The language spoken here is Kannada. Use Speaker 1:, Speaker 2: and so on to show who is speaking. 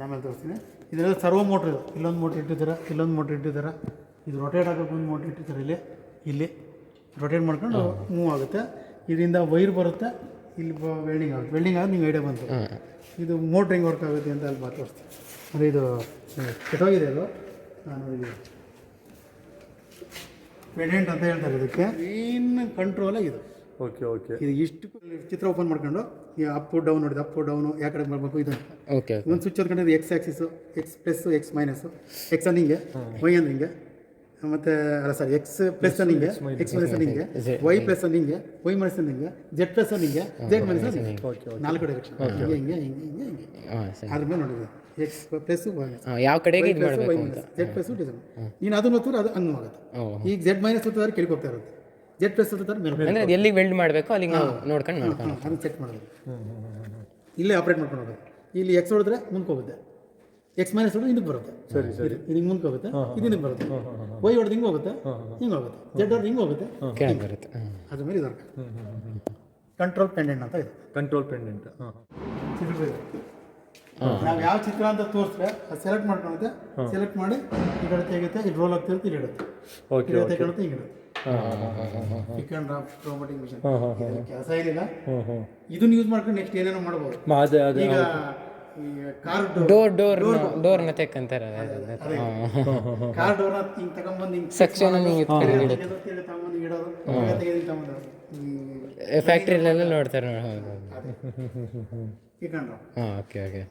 Speaker 1: ಆಮೇಲೆ ತೋರಿಸ್ತೀನಿ. ಇದೆಲ್ಲ ಸರ್ವೋ ಮೋಟ್ರ್. ಇದು ಇಲ್ಲೊಂದು ಮೋಟ್ರ್ ಇಟ್ಟಿದ್ದಾರೆ, ಇಲ್ಲೊಂದು ಮೋಟ್ರ್ ಇಟ್ಟಿದ್ದಾರೆ. ಇದು ರೊಟೇಟ್ ಆಗೋಕೆ ಒಂದು ಮೋಟ್ರ್ ಇಟ್ಟಿದ್ದಾರೆ. ಇಲ್ಲಿ ರೊಟೇಟ್ ಮಾಡ್ಕೊಂಡು ಮೂವ್ ಆಗುತ್ತೆ. ಇದರಿಂದ ವೈರ್ ಬರುತ್ತೆ, ಇಲ್ಲಿ ವೆಲ್ಡಿಂಗ್ ಆಗುತ್ತೆ. ವೆಲ್ಡಿಂಗ್ ಆಗೋದು ನಿಮ್ಗೆ ಐಡಿಯಾ ಬಂತು. ಇದು ಮೋಟ್ರ್ ಹೆಂಗೆ ವರ್ಕ್ ಆಗುತ್ತೆ ಅಂತ ಅಲ್ಲಿ ತೋರಿಸ್ತೀನಿ. ಅಂದರೆ ಇದು ಕೆಟ್ಟೋಗಿದೆ. ಅದು ನಾನು ನೋಡಿದ್ದೀನಿ, ಪೆಂಡೆಂಟ್ ಅಂತ ಹೇಳ್ತಾರೆ ಇದಕ್ಕೆ. ಮೇನ್ ಕಂಟ್ರೋಲೇ ಇದು.
Speaker 2: Okay okay.
Speaker 1: ಇದು ಇಷ್ಟು ಚಿತ್ರ ಓಪನ್ ಮಾಡ್ಕೊಂಡು ಈ ಅಪ್ ಡೌನ್ ನೋಡಿದೆ, ಅಪ್ ಡೌನು ಯಾವ ಕಡೆ ಮಾಡಬೇಕು ಇದು.
Speaker 3: ಓಕೆ.
Speaker 1: ಒಂದು ಸ್ವಿಚ್ ಹೊತ್ಕೊಂಡಿದ್ದು X axis, X plus, X minus. X ಅನ್ನು ಹಿಂಗೆ, ವೈ ಅಂದ್ರೆ ಹಿಂಗೆ, ಮತ್ತು ಅಲ್ಲ ಸರ್ ಎಕ್ಸ್ ಪ್ಲಸ್ ಅನ್ನು ಹಿಂಗೆ, ಎಕ್ಸ್ ಮೈನಸ್ ಅನ್ನು ಹಿಂಗೆ, ವೈ ಪ್ಲಸ್ ಅನ್ನು ಹಿಂಗೆ, ವೈ ಮೈನಸ್ ಅನ್ನು ಹಿಂಗೆ, ಜೆಡ್ ಪ್ಲಸ್ ಅನ್ನು ಹಿಂಗೆ, ಜೆಡ್ ಮೈನಸ್ ಅನ್ನು ಹಿಂಗೆ. 4 ಡೈರೆಕ್ಷನ್ ಹಿಂಗೆ ಹಿಂಗೆ ಹಿಂಗೆ ಹಿಂಗೆ ಹಿಂಗೆ. ಅದ್ರ ಮೇಲೆ ನೋಡಿದೆ ಎಕ್ಸ್ ಪ್ಲಸ್
Speaker 3: ಯಾವ ಕಡೆಗೆ ಇದು ಮಾಡಬೇಕು ಅಂತ.
Speaker 1: Z plus design. ನೀನು ಅದನ್ನು ಹೊತ್ತಿದ್ರೆ ಅದು ಹಂಗೆ ಆಗುತ್ತೆ. ಈಗ ಜೆಡ್ ಮೈನಸ್ ಹೊತ್ತಿದ್ರೆ ಕೆಳಗೆ ಹೋಗ್ತಾ ಇರುತ್ತೆ, ಜೆಡ್ ಪ್ಲಸ್ ಹೊತ್ತಿದ್ರೆ ಮೇಲೆ.
Speaker 3: ಅಂದರೆ ಅದು ಎಲ್ಲಿಗೆ ವೆಲ್ಡ್ ಮಾಡಬೇಕು ಅಲ್ಲಿಗೆ ನಾವು ನೋಡ್ಕೊಂಡು
Speaker 1: ಅದನ್ನು ಚೆಕ್ ಮಾಡೋದು. ಇಲ್ಲೇ ಆಪ್ರೇಟ್ ಮಾಡ್ಕೊಂಡು ಹೋಗೋದು. ಇಲ್ಲಿ ಎಕ್ಸ್ ಹೊಡೆದ್ರೆ ಮುಂದಕ್ಕೆ ಹೋಗುತ್ತೆ, ಎಕ್ಸ್ ಮೈನಸ್ ಹೊಡೆದ್ರೆ ಹಿಂದಕ್ಕೆ ಬರುತ್ತೆ.
Speaker 2: ಸರಿ ಸರಿ.
Speaker 1: ಇದು ಹಿಂಗೆ ಮುಂದಕ್ಕೆ ಹೋಗುತ್ತೆ, ಇದು ಹಿಂದಕ್ಕೆ ಬರುತ್ತೆ. ವೈ ಹೊಡೆದು ಹಿಂಗೆ ಹೋಗುತ್ತೆ, ಹಿಂಗೆ ಹೋಗುತ್ತೆ. ಜೆಡ್ ಹೊಡೆದು ಹಿಂಗೆ ಹೋಗುತ್ತೆ,
Speaker 3: ಕೆಳಗೆ ಬರುತ್ತೆ.
Speaker 1: ಅದ್ರ ಮೇಲೆ ಇದು ಕಂಟ್ರೋಲ್ ಪೆಂಡೆಂಟ್ ಅಂತ ಇದು.
Speaker 2: Control pendant.
Speaker 1: ನಾವು ಯಾವ ಚಿತ್ರ ಅಂತ ತೋರಿಸಿದ್ರೆ ಅದು ಸೆಲೆಕ್ಟ್ ಮಾಡ್ಕೊಳುತ್ತೆ. ಸೆಲೆಕ್ಟ್ ಮಾಡಿ ಈ ಕಡೆ ತೆಗುತ್ತೆ, ಇಲ್ಲಿ ರೋಲ್ ಆಗ್ತಿರುತ್ತೆ, ಇಲ್ಲಿ ಇಡುತ್ತೆ.
Speaker 2: ಓಕೆ.
Speaker 1: ತೆಗೊಳುತ್ತೆ, ಹಿಂಗೆ ಇಡುತ್ತೆ. ಚಿಕನ್ ರೋಬೋಟಿಕ್ ಮಿಷನ್ ಕೆಲಸ ಏನಿಲ್ಲ. ಇದನ್ನ ಯೂಸ್ ಮಾಡ್ಕೊಂಡು ನೆಕ್ಸ್ಟ್ ಏನೇನೋ ಮಾಡ್ಬೋದು. ಈಗ
Speaker 3: ಡೋರ್ನ ತೆಕ್ಕಂತಾರೆ.
Speaker 1: ಕಾರ್ ಡೋರ್ನ ಹಿಂಗೆ ತಗೊಂಡ್ಬಂದು ಹಿಂಗೆ
Speaker 3: ಸೆಕ್ಷನ್
Speaker 1: ತಗೊಂಬಂದು ಇಡೋದು,
Speaker 3: ಫ್ಯಾಕ್ಟ್ರಿಲೆಲ್ಲ ನೋಡ್ತಾರೆ.
Speaker 1: Chicken
Speaker 3: okay okay.